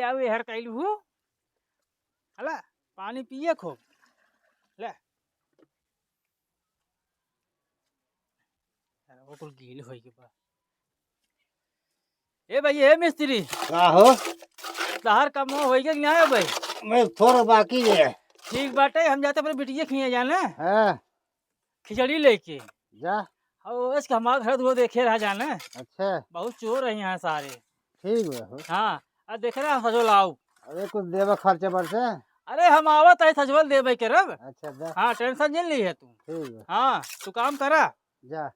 आओ हर कैलू हूँ हला पानी पिए खूब ले वो कुल गील होई के बा ए भाई ए मिस्त्री का हो? तहार काम होई के नहीं आयो भाई मैं थोड़ा बाकी है। ठीक बाटे हम जाते अपने बिटिया खिए जाने हाँ, खिचड़ी लेके जा। और इसका हमारा घर वो देखे रहा जाने अच्छा बहुत चोर है यहाँ सारे। ठीक है हो। हाँ अब देख रहे सजो लाओ। अरे कुछ देवा खर्चे बढ़ते। अरे हम आवत है सजवल देवे के रब। अच्छा जा। हाँ टेंशन नहीं ली है तू। ठीक है हाँ तू काम करा जा।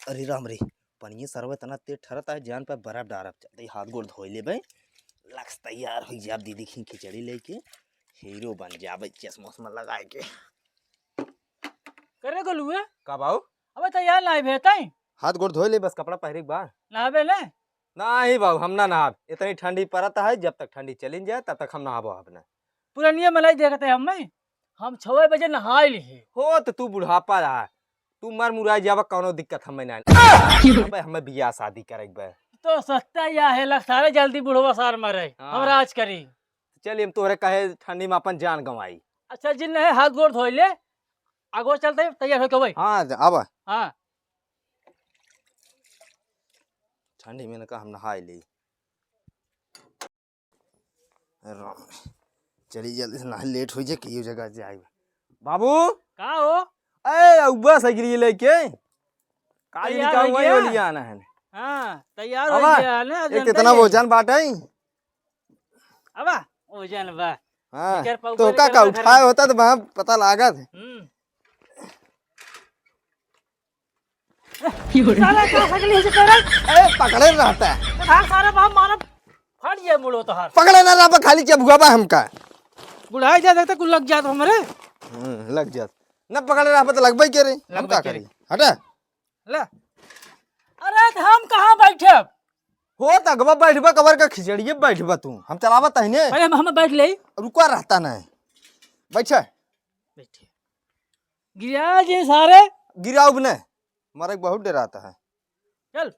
अरे राम रे पनिये सरवा तना ते ठरता है जान पे बर्फ डारब चलते हाथ गोड़ धोई लेबे लक्स तैयार हो जाब दीदी खी खिचड़ी लेके हीरो बन जाबे चश्मा उस्मा लगा के करे को लुए का बाऊ अब तैयार नहीं भेताई हाथ गोड़ धोई ले बस कपड़ा पहरे के बाद नहाबे ले नहीं बाऊ हम ना नहाब इतनी ठंडी पड़ता है जब तक ठंडी चली जाए तब तक हम नहाबो अपने पूरा नियम मलाई देखते हम 6 बजे नहाई ली हो तो तू बुढ़ापा रहा तू मर मुराई जाब कौनो दिक्कत हमें नहीं हमें बियाह शादी करे बे तो सस्ता या है लग सारे जल्दी बुढ़वा सार मरे हाँ। हम राज करी चल हम तोहरे कहे ठंडी में अपन जान गंवाई अच्छा जिन है हाथ गोड़ धोई ले आगो चलते तैयार हो के भाई। हाँ अब हाँ ठंडी में का हम नहाई ली चली जल्दी से नहा लेट हो जाए कई जगह जाए बाबू का हो ए उबा साइकिल लेके काली तैयार निकाल हो वही गया? वाली आना है हाँ तैयार हो अबा, गया ना एक कितना वजन बाटे अब वजन बा हाँ कर पाऊ तो कर का कर उठाए होता तो वहां पता लागत साला का सकली से कर ए पकड़े रहता है हां सारा बा मारा फट गया मुड़ो तो हार पकड़े ना रहा खाली चबुआ बा हमका बुढ़ाई जा देखते कुल लग जात हमरे लग जात न पकड़े रहा तो लगबे के रे हम का करी हटा ले अरे तो हम कहां बैठे हो तगबा बैठबा कवर का खिचड़िए बैठबा तू हम चलावत है ने पहले हम बैठ ले रुका रहता नहीं बैठे बैठे गिरा जी सारे गिराव ने मारे बहुत डराता है चल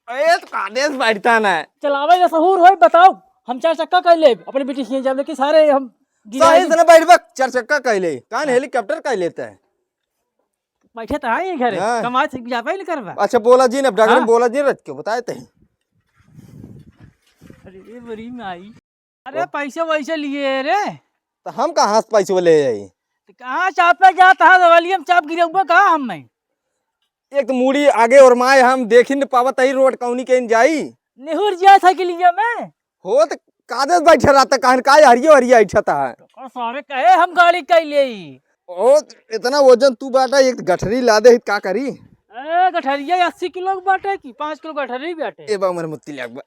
ए तो कादेश बैठता ना चलावे ना सहूर होई बताओ हम 4 चक्का कर ले अपने बेटी से जब लेके सारे हम सही से ना बैठबा 4 चक्का कहले कान हेलीकॉप्टर कह लेता है बैठे तो आई घर हाँ। कमाई से जाबे नहीं करबा। अच्छा बोला जी ने डॉक्टर हाँ। बोला जी रख के बताए थे अरे बड़ी माई अरे पैसे वैसे लिए रे तो हम कहाँ से पैसे ले जाई तो कहाँ चापे जाता है दवालियम चाप गिरे हुआ कहाँ हम में एक तो मुड़ी आगे और माए हम देख ही नहीं पावत ही रोड कौनी के जाई नेहुर जिया था के लिए मैं हो तो कादेश बैठे रहता कहन का हरियो हरिया इठता है और सारे कहे हम गाड़ी कह ले ओ इतना वजन तू बाटा एक गठरी ला दे का करी ए गठरिया 80 किलो के बाटे की 5 किलो गठरी बाटे ए बा मेरे मुत्ती लाग बा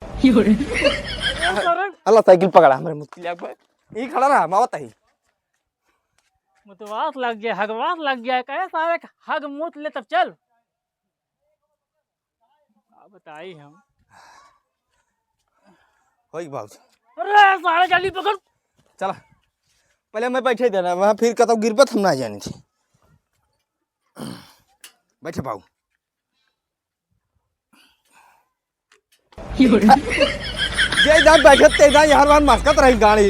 सारे अल्लाह साइकिल पकड़ा मेरे मुत्ती लाग बा ई खड़ा रहा मावत ही मुतवास लग गया हगवास लग गया कहे सारे हग मुत ले तब चल बताई हम होई बाबू अरे सारे जल्दी पकड़ चला पहले मैं बैठे देना वहां फिर कतो गिरबत हम ना जानी थी बैठे बाबू जय जा बैठे ते जा यार वहां मस्कत रही गाड़ी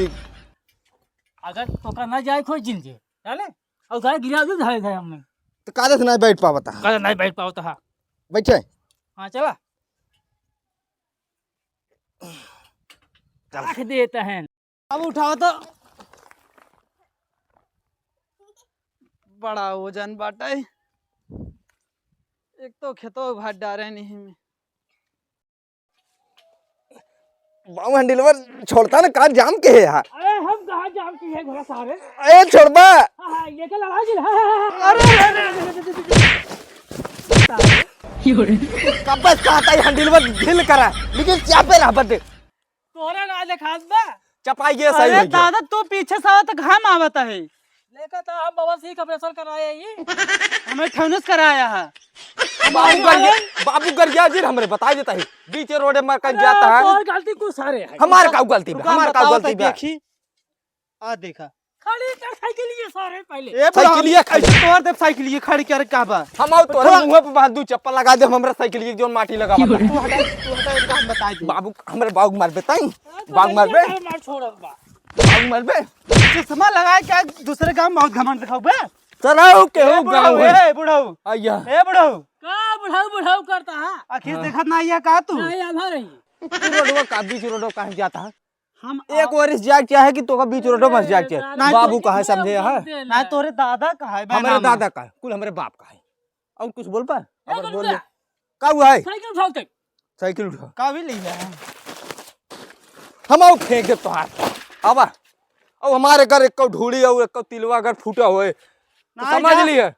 अगर तो करना जाए खोज जिन जे चले और गाय गिरा दे धाए धाए हमने तो कादे से ना बैठ पावता कल नहीं बैठ पाओ तो हाँ बैठे हाँ चला रख देते हैं अब उठाओ तो बड़ा वजन बाटे एक तो खेतो भात डारे नहीं में बाबू हैंडलवर छोड़ता ना कार जाम के है यार अरे हम कहाँ जाम की है घोड़ा सारे ए छोड़बा हाँ ये क्या लड़ा जी अरे कबस कहता है हैंडलवर ढील करा लेकिन चापे रहा बदे तोरा ना ले खास बा चपाई गया सही अरे हो गया दादा तो पीछे से आवा तो घाम आवता है लेकर तो हम बाबा से ऑपरेशन कराए ये हमें ठनस कराया है बाबू कर गया जी हमरे बता देता है बीच रोड में कन जाता है और गलती को सारे है हमार का गलती बा हमार का गलती बा देखी आ देखा खड़ी कर साइकिल ये सारे पहले ए साइकिलिया खड़ी। ऐसे तोड़ दे साइकिलिए खड़ी कर का बा हम आओ तोरे मुंह पे बांध दू चप्पल लगा दे हमरा साइकिल की जोन माटी लगा बता तू हटा इनका हम बता दे बाबू हमरे बाबू मार बेताई बाबू मार बे मार छोड़त बा बाबू मार बे चश्मा लगाए क्या दूसरे गांव में बहुत घमंड दिखाओ बे चलाओ केहू गाँव है ए बुढ़ऊ आया ए बुढ़ऊ का बुढ़ाऊ बुढ़ाऊ करता है आखिर देखत ना आइया का तू नहीं आधा रही रोडवा का बीच रोडवा कहां जाता है हम एक वरिस जाग क्या है कि तो का बीच रोडवा बस जाग क्या नहीं, बाबू कहा समझे है ना तोरे दादा का है हमारे दादा का है कुल हमारे बाप का है और कुछ बोल पा ए, अगर बोल बोल दे। ले का हुआ है साइकिल उठाओ साइकिल उठा का भी लिया हम आओ फेंक दे तो हाथ अब अब हमारे घर एक ढूढ़ी और एक तिलवा अगर फूटा हुए तो नहीं समझ जा। लिए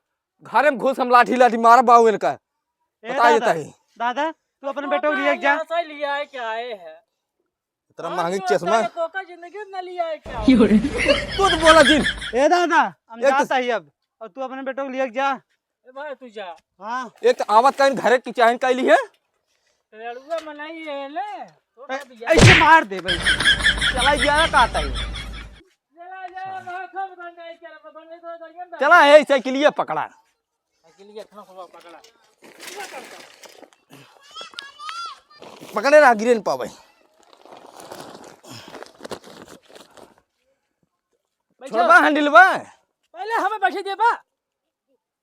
घर में घुस हम लाठी लाठी मारा बाबू इनका ए बता देता है दादा तू अपने बेटो को लिए जा ऐसा लिया है क्या है इतना महंगी चश्मा तो का जिंदगी में न लिया है क्या तू तो बोला जिन ए दादा हम एक तो- जाता ही अब और तू अपने बेटो को लिए जा ए भाई तू जा हां एक तो आवत का घरे की चाहन कैली है लड़ुआ मनाई है ले ऐसे मार दे भाई चला गया का आता है चला जा माखा बन जाए क्या बन तो दरियन चला है साइकिलिया पकड़ा साइकिल ये खना खोला पकड़ा पकड़े ना गिरे न पावे छोड़बा हैंडल बा पहले हमें बैठे दे बा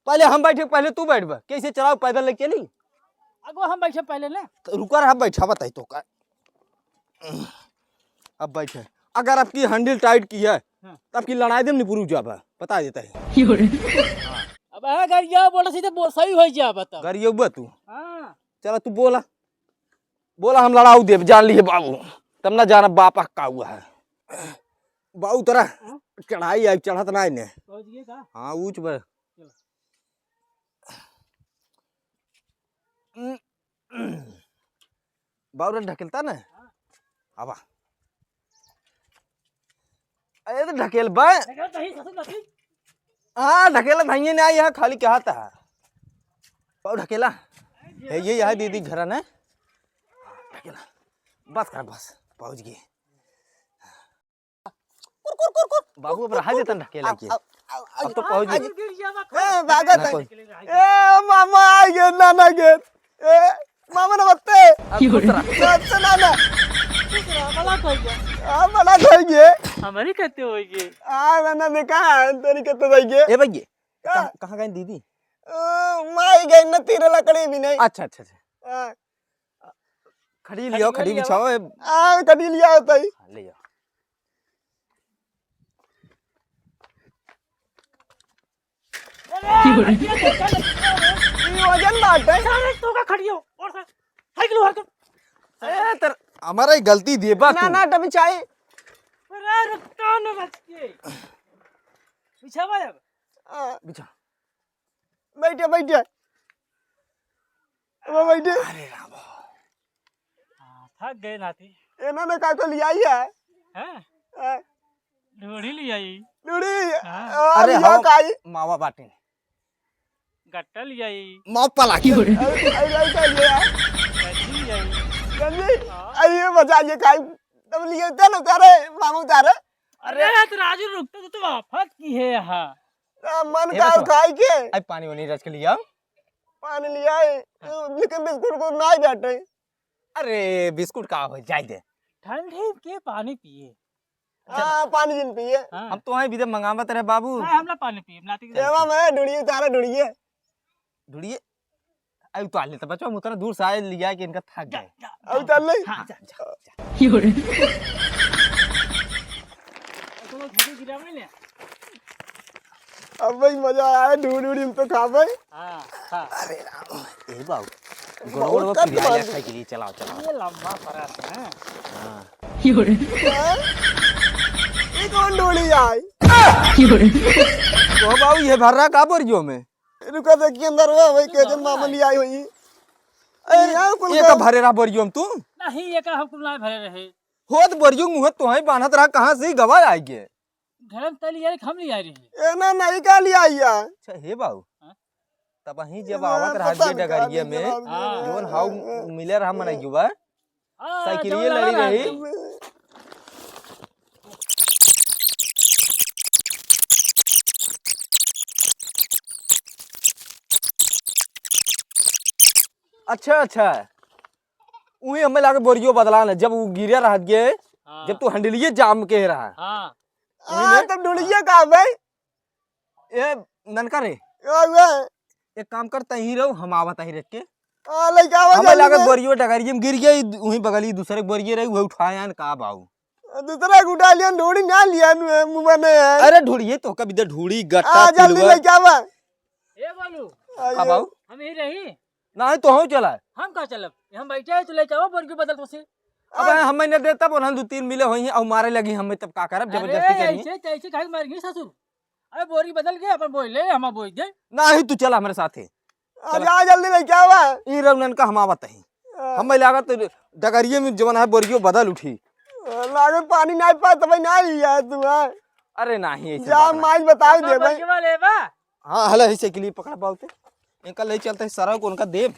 पहले हम बैठे पहले तू बैठ बा कैसे चलाओ पैदल लेके चली अगो हम बैठे पहले ले तो रुका रहा बैठा बताई तो का अब बैठे अगर आपकी हैंडल टाइट की है तब की लड़ाई दे निपुरू जाबा बता देता है अब अगर ये बोला सीधे सही हो जा बता गरियो बा तू हां चला तू बोला बोला हम लड़ाऊ देव जान लिए बाबू तब ना जाना बापा का हुआ है बाबू तोरा चढ़ाई आई चढ़त ना ने पहुंच गए का हाँ ऊंच बा बाबू ढकेलता ना आवा अरे तो ढकेल बा देखा कहीं ससुर लती हाँ ढकेला भाइये ने आई है खाली क्या था बाबू ढकेला है ये यहाँ दीदी घर ना ढकेला बस कर बस पहुंच गए बाबू अब रहा देता ढकेला के अब तो पहुंच गए गिर जा ना कोई। ए मामा आ गए नाना गए ए मामा नमस्ते अच्छा नाना बड़ा कोई गया आ बड़ा खोई गए हमारी कहते होगी आ नाना देखा तोरी कत दई गए ए भैया कहां गए दीदी माई गई न तीर लकड़ी भी नहीं अच्छा अच्छा अच्छा खड़ी लियो खड़ी बिछाओ आ कटी लिया होता ही ले जाओ वजन बात है सारे तो का खड़ी हो और साइकिल उठा कर ए तर हमारा ही गलती देबा ना तू ना डबी चाय अरे रुका न बच के पीछे अब बिछा बैठे बैठे अब बैठे अरे राम थक गए नाती इन्होंने का को लिया ही है हैं ढोड़ी ले आई डूड़ी हाँ। अरे अरे हाँ काई मावा बाटे गट्टा ले आई माव पला के अरे का लिया गट्टी ले आई गंजी अरे बचा ये काई तब लिए थे ना तारे मामू तारे अरे तो राजू रुकते तो आफत की है यहाँ मन ये का बचवा। खाई के आई पानी वानी रच के लिया पानी लिया है लेकिन बिस्कुट को नहीं बैठे अरे बिस्कुट का हो जाई दे ठंडे के पानी पिए हाँ पानी जिन पिए हाँ हम तो हैं विदे मंगावत रहे बाबू हमला पानी पिए नाती के देवा मैं ढूंढी उतारे ढूंढिए ढूंढिए आई उतार लेता बच्चा हम उतना दूर से आए लिया कि इनका थक गए अब चल ले हाँ जा जा जा तो घड़ी गिरा में ले अब भाई मजा आया ढूंढ ढूंढ हम तो खा भाई हाँ हाँ अरे राम ए बाबू गोड़ गोड़ कट खिला मार लिया दी। खाई के लिए चलाओ चलाओ ये लंबा फरस है हां ये कौन ढूंढी आई तो बाबू ये भर रहा का बोरियो में रुका देखिए अंदर हुआ भाई के जन मामली आई हुई अरे यार कुल ये का भरे रहा बोरियो में तू नहीं ये का हम कुल भरे रहे होत बोरियो मुंह तो है बांधत रहा कहां से गवा आई गे घर में तली यार हम ले आ रहे ए ना नहीं का लिया आइया अच्छा हे बाबू हाँ? तब ही जब आवत रहा जे डगरिया में हाँ। जोन हाउ मिले रहा मन युवा हाँ, साइकिलिए जो लड़ी लड़ा रही रही। अच्छा अच्छा वही हमें लाके बोरियो बदला ना जब वो गिरे रह गए हाँ जब तू हंडलिए जाम के रहा हाँ तब ढूंढिए कहाँ भाई ए ननका रे हुआ एक काम कर तही रहो हम आवत ही रख के लड़का हमें लाके बोरियो डगरिए में गिर गई वही बगली दूसरे बोरिए रही वो उठाया न का बाऊ दूसरा गुटा लिया ढूंढी ना लिया मुंह में अरे ढूंढिए तो कभी इधर ढूंढी गट्टा जल्दी तिलवा लेके आवा ए बोलू का बाऊ हम ही रही नहीं तो हम चला हम कहाँ चलब हम बैठे हैं तो ले जाओ बोरियो बदल तो से अब हमें न देता बोला 2-3 मिले हुई और मारे लगी हमें तब का करब जबरदस्ती करी ऐसे ऐसे काहे मार गई ससुर अरे बोरी बदल गया अपन बोल ले हम बोल दे नहीं तू चला हमारे साथ जा जल्दी लेके आवा ई रवनन का हम आवत ही हमें लागत डगरिए में जवन है बोरियो बदल उठी लागे पानी नहीं पा तब ना लिया तू अरे नहीं ऐसे जा माइल बताओ दे भाई ले बा हाँ हला ऐसे के लिए पकड़ा पाते इनका ले चलते है सर को उनका देव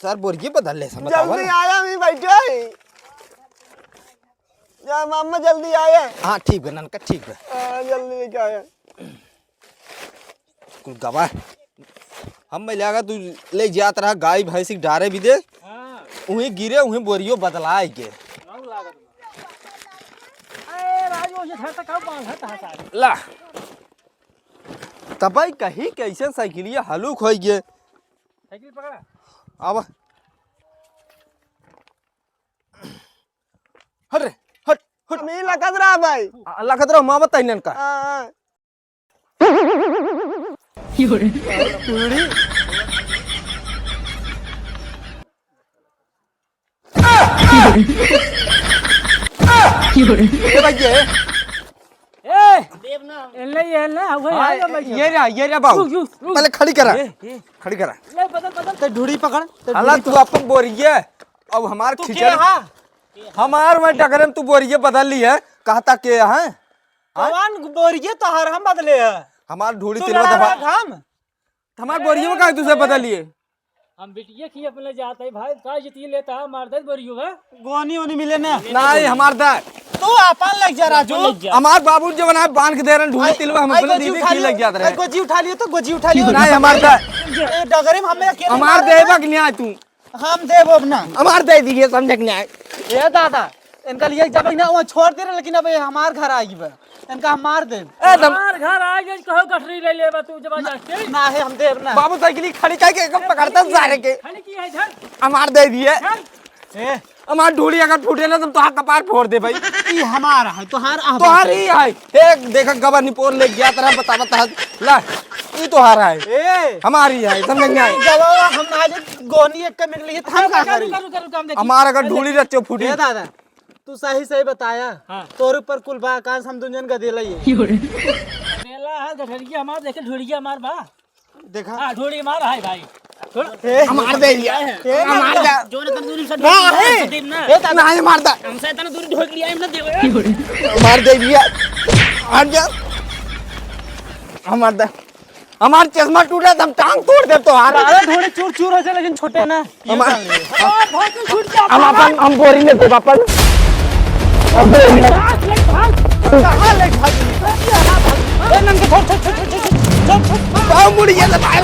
सर बोरिए बदल ले समझ जल्दी आया मैं बैठे जा मामा जल्दी आया हाँ ठीक है ननका ठीक है जल्दी लेके आया कुल गवाह हम मैं लगा तू ले जात रहा गाय भैंसी डारे भी दे हां वहीं गिरे वहीं बोरियो बदलाए के नाउ लागत ए राजू से धर तक का बांध है सारे ला तबाई कही कैसे साइकिलिया हलुक हो गए साइकिल पकड़ा अब हट रे हट हट मैं लगत रहा भाई लगत रहो माँ बताई नन का ये भाई ए देव ना ये ना ये रे बाबू पहले खड़ी करा खड़ी करा ले बदल बदल ते ढूढ़ी पकड़ अल्लाह तू अपन बोरिए अब हमार खिचड़ हमार में डगरे में तू बोरिए बदल ली है कहता के है कौन बोरिए तो हर हम बदले है हमार ढूढ़ी तू तिलवा लड़ा दबा रहा हम हमार बोरिए में काहे तुझे बदल लिए हम बिटिया की अपने जाते भाई का जिती लेता है मार दे बोरियो है गोनी ओनी मिले ना नहीं हमार दा तू अपन लग जा राजू हमार बाबू जो बना बांध के दे रहे ढूढ़ी तिलवा हम अपने दीदी की लग जात रहे गोजी उठा लियो तो गोजी उठा लियो नहीं हमार दा ए डगरे में हमें अकेले हमार देबा कि नहीं तू हम देव अपना हमार दे दिए समझ के नहीं ए दादा इनका लिए जब ना वो छोड़ दे रहे लेकिन अब हमार घर आएगी बे इनका हम मार दे हमार घर आ गए कहो गठरी ले ले तू जब जाके ना है हम देव ना बाबू साइकिल खड़ी काहे के पकड़ता सारे के खाली की है इधर हमार दे दिए ए हमार ढूढ़ी अगर फूटे ना तो तोहार कपार फोड़ दे भाई ई हमारा है तोहार तोहारी है एक देखा गबर निपोर ले गया तरह बता ला ये तोहारा है ए हमारी है समझ में आई जब हम आज गोनी एक मिल लिए हम का करी काम देख हमार अगर ढूढ़ी रच्चो फूटी ए दादा तू सही सही बताया हाँ। तोर ऊपर कुल बा आकाश हम दुनिया का देला ये मेला है गठरी हमार देखे ढूढ़िया मार बा देखा हां ढूढ़ी मार है भाई हमार दे दिया हमार दे जो ने दूरी से ना है दिन ना नहीं मारता हमसे इतना दूरी ढोक लिया हमने देवे हमार दे दिया हट जा हमार दे हमार चश्मा टूटा तो हम टांग तोड़ दे तोहार अरे थोड़े चूर चूर हो जाए लेकिन छोटे ना हम अपन हम बोरी में वापस अब कहां ले भागी ए नंगे छोड़ छोड़ छोड़ छोड़ छोड़ मुड़ी ये भाग